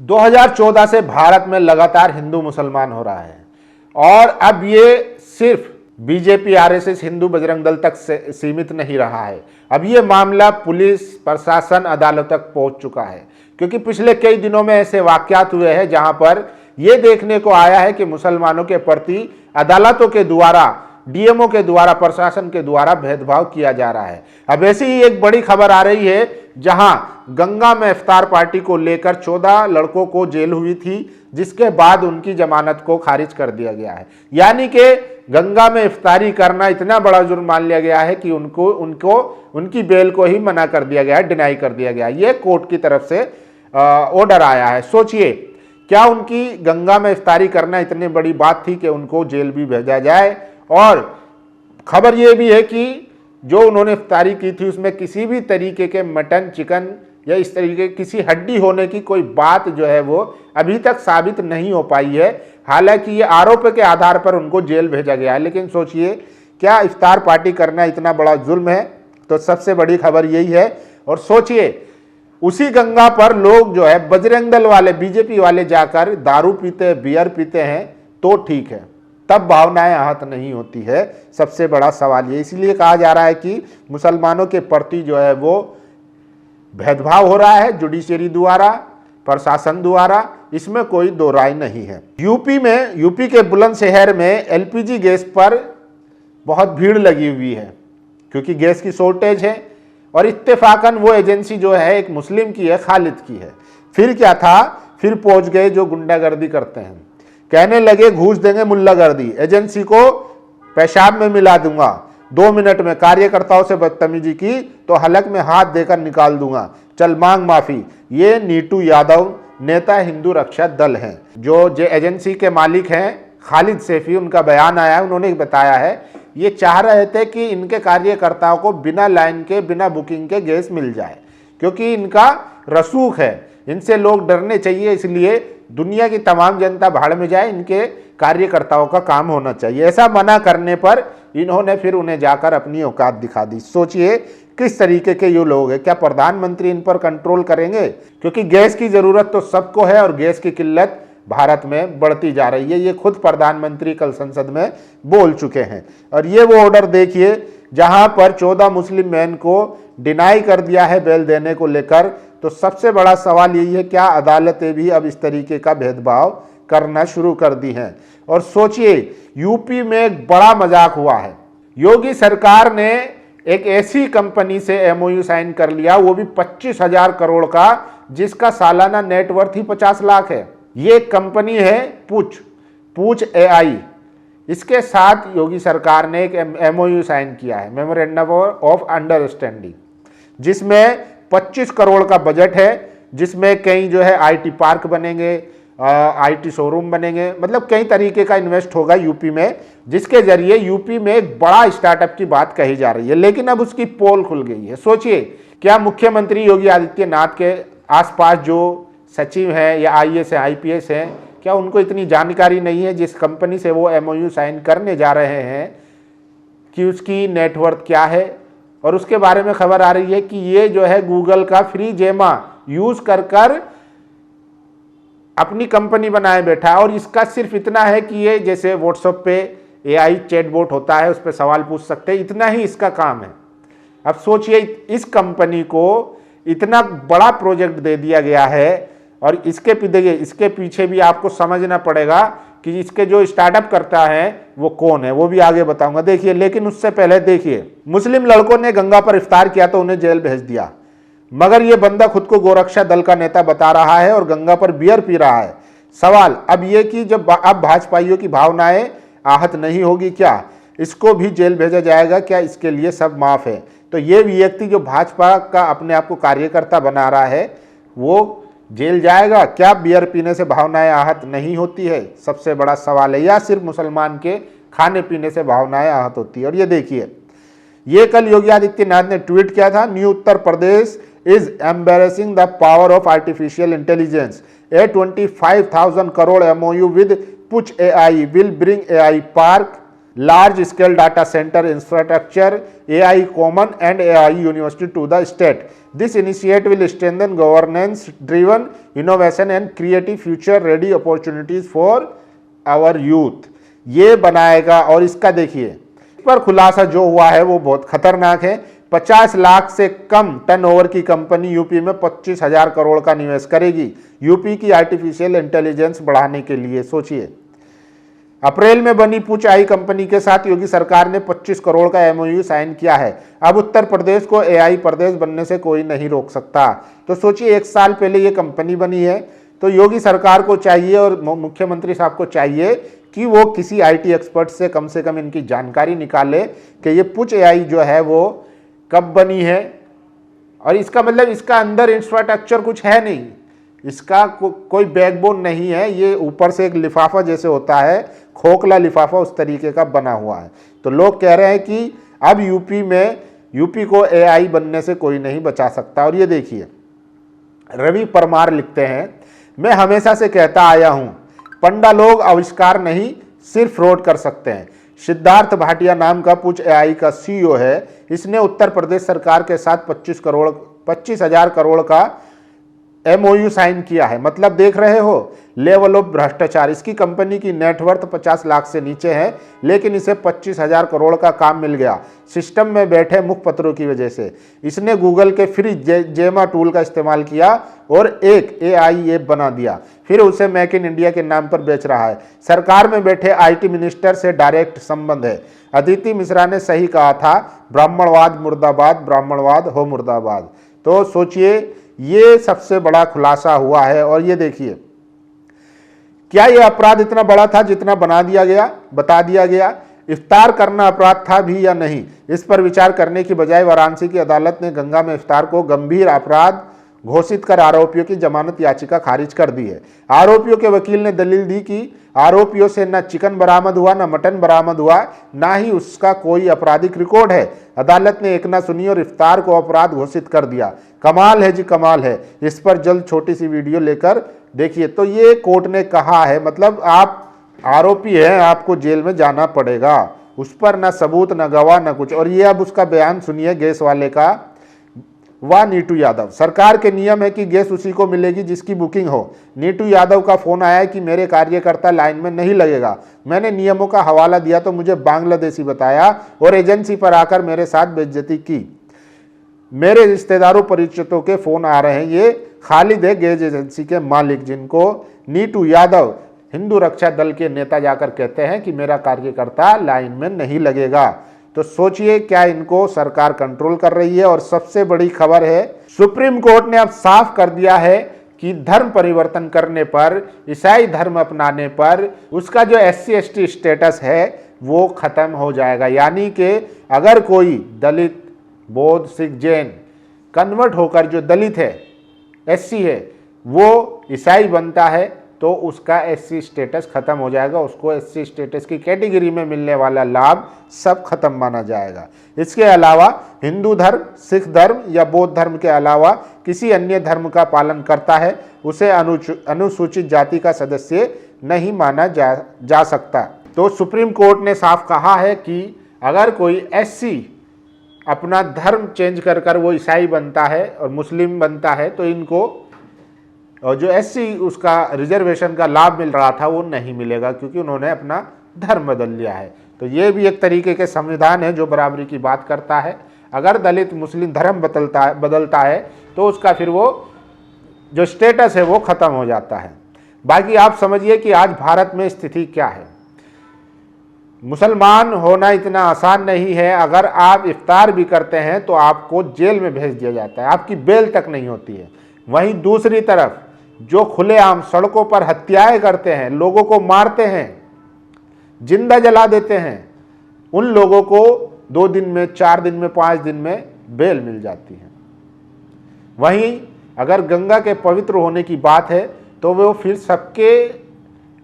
2014 से भारत में लगातार हिंदू मुसलमान हो रहा है और अब ये सिर्फ बीजेपी आरएसएस हिंदू बजरंग दल तक सीमित नहीं रहा है। अब ये मामला पुलिस प्रशासन अदालत तक पहुंच चुका है, क्योंकि पिछले कई दिनों में ऐसे वाकयात हुए हैं जहां पर यह देखने को आया है कि मुसलमानों के प्रति अदालतों के द्वारा, डीएमओ के द्वारा, प्रशासन के द्वारा भेदभाव किया जा रहा है। अब ऐसी ही एक बड़ी खबर आ रही है जहां गंगा में इफ्तार पार्टी को लेकर 14 लड़कों को जेल हुई थी, जिसके बाद उनकी जमानत को खारिज कर दिया गया है। यानी कि गंगा में इफ्तारी करना इतना बड़ा जुर्म मान लिया गया है कि उनकी बेल को ही मना कर दिया गया है, डिनाई कर दिया गया है। यह कोर्ट की तरफ से ऑर्डर आया है। सोचिए, क्या उनकी गंगा में इफ्तारी करना इतनी बड़ी बात थी कि उनको जेल भी भेजा जाए। और खबर यह भी है कि जो उन्होंने इफ्तारी की थी उसमें किसी भी तरीके के मटन, चिकन या इस तरीके किसी हड्डी होने की कोई बात जो है वो अभी तक साबित नहीं हो पाई है। हालांकि ये आरोप के आधार पर उनको जेल भेजा गया है। लेकिन सोचिए, क्या इफ्तार पार्टी करना इतना बड़ा जुल्म है? तो सबसे बड़ी खबर यही है। और सोचिए, उसी गंगा पर लोग जो है बजरंग दल वाले, बीजेपी वाले जाकर दारू पीते, बियर पीते हैं तो ठीक है, तब भावनाएं आहत नहीं होती है। सबसे बड़ा सवाल ये इसलिए कहा जा रहा है कि मुसलमानों के प्रति जो है वो भेदभाव हो रहा है जुडिशरी द्वारा, प्रशासन द्वारा, इसमें कोई दो राय नहीं है। यूपी के बुलंदशहर में एलपीजी गैस पर बहुत भीड़ लगी हुई है, क्योंकि गैस की शॉर्टेज है। और इत्तेफाकन वो एजेंसी जो है एक मुस्लिम की है, खालिद की है। फिर क्या था, फिर पहुंच गए जो गुंडागर्दी करते हैं, कहने लगे घूस देंगे मुल्लागर्दी, एजेंसी को पेशाब में मिला दूंगा, 2 मिनट में कार्यकर्ताओं से बदतमीजी की तो हलक में हाथ देकर निकाल दूंगा, चल मांग माफी। ये नीटू यादव नेता हिंदू रक्षा दल हैं, जो एजेंसी के मालिक हैं खालिद सैफी, उनका बयान आया है। उन्होंने बताया है ये चाह रहे थे कि इनके कार्यकर्ताओं को बिना लाइन के, बिना बुकिंग के गैस मिल जाए, क्योंकि इनका रसूख है, इनसे लोग डरने चाहिए। इसलिए दुनिया की तमाम जनता भाड़ में जाए, इनके कार्यकर्ताओं का काम होना चाहिए। ऐसा मना करने पर इन्होंने फिर उन्हें जाकर अपनी औकात दिखा दी। सोचिए किस तरीके के ये लोग हैं। क्या प्रधानमंत्री इन पर कंट्रोल करेंगे? क्योंकि गैस की जरूरत तो सबको है और गैस की किल्लत भारत में बढ़ती जा रही है। ये खुद प्रधानमंत्री कल संसद में बोल चुके हैं। और ये वो ऑर्डर देखिए जहां पर 14 मुस्लिम मैन को डिनाई कर दिया है बेल देने को लेकर। तो सबसे बड़ा सवाल यही है, क्या अदालतें भी अब इस तरीके का भेदभाव करना शुरू कर दी हैं? और सोचिए, यूपी में एक बड़ा मजाक हुआ है। योगी सरकार ने एक ऐसी कंपनी से एमओयू साइन कर लिया, वो भी 25,000 करोड़ का, जिसका सालाना नेटवर्थ ही 50 लाख है। ये कंपनी है पूछ एआई। इसके साथ योगी सरकार ने एक एमओयू साइन किया है, मेमोरेंडम ऑफ अंडरस्टैंडिंग, जिसमें 25 करोड़ का बजट है, जिसमें कई जो है आईटी पार्क बनेंगे, आईटी शोरूम बनेंगे, मतलब कई तरीके का इन्वेस्ट होगा यूपी में, जिसके जरिए यूपी में एक बड़ा स्टार्टअप की बात कही जा रही है। लेकिन अब उसकी पोल खुल गई है। सोचिए, क्या मुख्यमंत्री योगी आदित्यनाथ के आसपास जो सचिव हैं या आईएएस है, आईपीएस हैं, क्या उनको इतनी जानकारी नहीं है जिस कंपनी से वो एमओयू साइन करने जा रहे हैं कि उसकी नेटवर्थ क्या है? और उसके बारे में खबर आ रही है कि ये जो है गूगल का फ्री जेमा यूज कर अपनी कंपनी बनाए बैठा है। और इसका सिर्फ इतना है कि ये जैसे व्हाट्सएप पे एआई चैटबॉट होता है, उस पर सवाल पूछ सकते हैं, इतना ही इसका काम है। अब सोचिए, इस कंपनी को इतना बड़ा प्रोजेक्ट दे दिया गया है और इसके पीछे भी आपको समझना पड़ेगा कि इसके जो स्टार्टअप करता है वो कौन है, वो भी आगे बताऊंगा। देखिए, लेकिन उससे पहले देखिए, मुस्लिम लड़कों ने गंगा पर इफ्तार किया तो उन्हें जेल भेज दिया, मगर ये बंदा खुद को गोरक्षा दल का नेता बता रहा है और गंगा पर बियर पी रहा है। सवाल अब ये कि जब अब भाजपाइयों की भावनाएं आहत नहीं होगी, क्या इसको भी जेल भेजा जाएगा? क्या इसके लिए सब माफ है? तो ये व्यक्ति जो भाजपा का अपने आप को कार्यकर्ता बना रहा है वो जेल जाएगा? क्या बियर पीने से भावनाएं आहत नहीं होती है? सबसे बड़ा सवाल है। या सिर्फ मुसलमान के खाने पीने से भावनाएं आहत होती है? और ये देखिए, ये कल योगी आदित्यनाथ ने ट्वीट किया था, new Uttar Pradesh is embracing the power of artificial intelligence, a 25,000 crore MoU with Puch AI will bring AI park large scale data center infrastructure, AI common and AI university to the state. This initiative will strengthen governance driven innovation and create future ready opportunities for our youth. ये बनाएगा। और इसका देखिए इस पर खुलासा जो हुआ है वो बहुत खतरनाक है। 50 लाख से कम टर्नओवर की कंपनी यूपी में 25,000 करोड़ का निवेश करेगी यूपी की आर्टिफिशियल इंटेलिजेंस बढ़ाने के लिए। सोचिए, अप्रैल में बनी पुच आई कंपनी के साथ योगी सरकार ने 25 करोड़ का एमओयू साइन किया है। अब उत्तर प्रदेश को एआई प्रदेश बनने से कोई नहीं रोक सकता। तो सोचिए, 1 साल पहले ये कंपनी बनी है। तो योगी सरकार को चाहिए और मुख्यमंत्री साहब को चाहिए कि वो किसी आईटी एक्सपर्ट से कम इनकी जानकारी निकाले कि ये पुच एआई जो है वो कब बनी है। और इसका मतलब इसका अंदर इंफ्रास्ट्रक्चर कुछ है नहीं, इसका कोई बैकबोन नहीं है। ये ऊपर से एक लिफाफा जैसे होता है, खोखला लिफाफा, उस तरीके का बना हुआ है। तो लोग कह रहे हैं कि अब यूपी को एआई बनने से कोई नहीं बचा सकता। और ये देखिए, रवि परमार लिखते हैं, मैं हमेशा से कहता आया हूं, पंडा लोग आविष्कार नहीं सिर्फ फ्रॉड कर सकते हैं। सिद्धार्थ भाटिया नाम का पुच एआई का सीईओ है। इसने उत्तर प्रदेश सरकार के साथ 25,000 करोड़ का एमओयू साइन किया है। मतलब देख रहे हो लेवल ऑफ भ्रष्टाचार। इसकी कंपनी की नेटवर्थ 50 लाख से नीचे है, लेकिन इसे 25,000 करोड़ का काम मिल गया सिस्टम में बैठे मुखपत्रों की वजह से। इसने गूगल के फ्री जेमा टूल का इस्तेमाल किया और एक एआई ऐप बना दिया, फिर उसे मेक इन इंडिया के नाम पर बेच रहा है। सरकार में बैठे आईटी मिनिस्टर से डायरेक्ट संबंध है। अदिति मिश्रा ने सही कहा था, ब्राह्मणवाद मुर्दाबाद, ब्राह्मणवाद हो मुर्दाबाद। तो सोचिए, ये सबसे बड़ा खुलासा हुआ है। और ये देखिए, क्या यह अपराध इतना बड़ा था जितना बता दिया गया? इफ्तार करना अपराध था भी या नहीं, इस पर विचार करने की बजाय वाराणसी की अदालत ने गंगा में इफ्तार को गंभीर अपराध घोषित कर आरोपियों की जमानत याचिका खारिज कर दी है। आरोपियों के वकील ने दलील दी कि आरोपियों से न चिकन बरामद हुआ, न मटन बरामद हुआ, ना ही उसका कोई आपराधिक रिकॉर्ड है। अदालत ने एक न सुनी और इफ्तार को अपराध घोषित कर दिया। कमाल है जी, कमाल है। इस पर जल्द छोटी सी वीडियो लेकर देखिए। तो ये कोर्ट ने कहा है, मतलब आप आरोपी हैं, आपको जेल में जाना पड़ेगा। उस पर न सबूत, न गवाह, न कुछ। और ये अब उसका बयान सुनिए गैस वाले का। वाह नीटू यादव, सरकार के नियम है कि गैस उसी को मिलेगी जिसकी बुकिंग हो। नीटू यादव का फोन आया कि मेरे कार्यकर्ता लाइन में नहीं लगेगा। मैंने नियमों का हवाला दिया तो मुझे बांग्लादेशी बताया और एजेंसी पर आकर मेरे साथ बेइज्जती की। मेरे रिश्तेदारों परिचितों के फोन आ रहे हैं। ये खालिद है, गैस एजेंसी के मालिक, जिनको नीटू यादव हिंदू रक्षा दल के नेता जाकर कहते हैं कि मेरा कार्यकर्ता लाइन में नहीं लगेगा। तो सोचिए, क्या इनको सरकार कंट्रोल कर रही है। और सबसे बड़ी खबर है, सुप्रीम कोर्ट ने अब साफ कर दिया है कि धर्म परिवर्तन करने पर, ईसाई धर्म अपनाने पर उसका जो SC/ST स्टेटस है वो खत्म हो जाएगा। यानी कि अगर कोई दलित, बौद्ध, सिख, जैन कन्वर्ट होकर जो दलित है, SC है, वो ईसाई बनता है तो उसका SC स्टेटस खत्म हो जाएगा। उसको SC स्टेटस की कैटेगरी में मिलने वाला लाभ सब खत्म माना जाएगा। इसके अलावा हिंदू धर्म, सिख धर्म या बौद्ध धर्म के अलावा किसी अन्य धर्म का पालन करता है, उसे अनुसूचित जाति का सदस्य नहीं माना जा सकता। तो सुप्रीम कोर्ट ने साफ कहा है कि अगर कोई SC अपना धर्म चेंज कर वो ईसाई बनता है और मुस्लिम बनता है तो इनको, और जो SC उसका रिजर्वेशन का लाभ मिल रहा था वो नहीं मिलेगा, क्योंकि उन्होंने अपना धर्म बदल लिया है। तो ये भी एक तरीके के संविधान है जो बराबरी की बात करता है। अगर दलित मुस्लिम धर्म बदलता है तो उसका फिर वो जो स्टेटस है वो खत्म हो जाता है। बाकी आप समझिए कि आज भारत में स्थिति क्या है। मुसलमान होना इतना आसान नहीं है। अगर आप इफ्तार भी करते हैं तो आपको जेल में भेज दिया जाता है, आपकी बेल तक नहीं होती है। वहीं दूसरी तरफ जो खुलेआम सड़कों पर हत्याएं करते हैं, लोगों को मारते हैं, जिंदा जला देते हैं, उन लोगों को 2 दिन में, 4 दिन में, 5 दिन में बेल मिल जाती है। वहीं अगर गंगा के पवित्र होने की बात है तो वो फिर सबके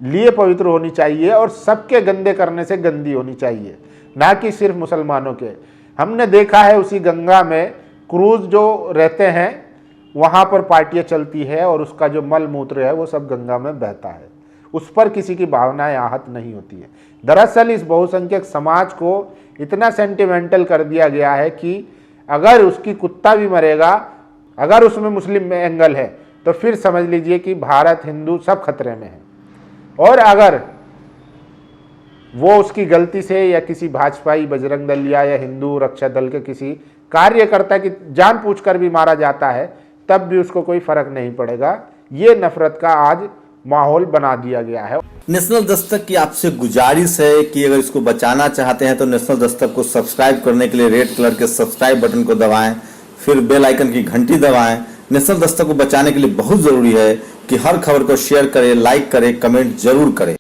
लिए पवित्र होनी चाहिए और सबके गंदे करने से गंदी होनी चाहिए, ना कि सिर्फ मुसलमानों के। हमने देखा है उसी गंगा में क्रूज जो रहते हैं वहाँ पर पार्टियाँ चलती है और उसका जो मल मूत्र है वो सब गंगा में बहता है। उस पर किसी की भावनाएं आहत नहीं होती है। दरअसल इस बहुसंख्यक समाज को इतना सेंटिमेंटल कर दिया गया है कि अगर उसकी कुत्ता भी मरेगा, अगर उसमें मुस्लिम एंगल है, तो फिर समझ लीजिए कि भारत हिंदू सब खतरे में है। और अगर वो उसकी गलती से या किसी भाजपाई, बजरंग दल या हिंदू रक्षा दल के किसी कार्यकर्ता की जानबूझकर भी मारा जाता है, तब भी उसको कोई फर्क नहीं पड़ेगा। ये नफरत का आज माहौल बना दिया गया है। नेशनल दस्तक की आपसे गुजारिश है कि अगर इसको बचाना चाहते हैं तो नेशनल दस्तक को सब्सक्राइब करने के लिए रेड कलर के सब्सक्राइब बटन को दबाएं, फिर बेल आइकन की घंटी दबाएं। नेशनल दस्तक को बचाने के लिए बहुत जरूरी है कि हर खबर को शेयर करें, लाइक करें, कमेंट जरूर करें।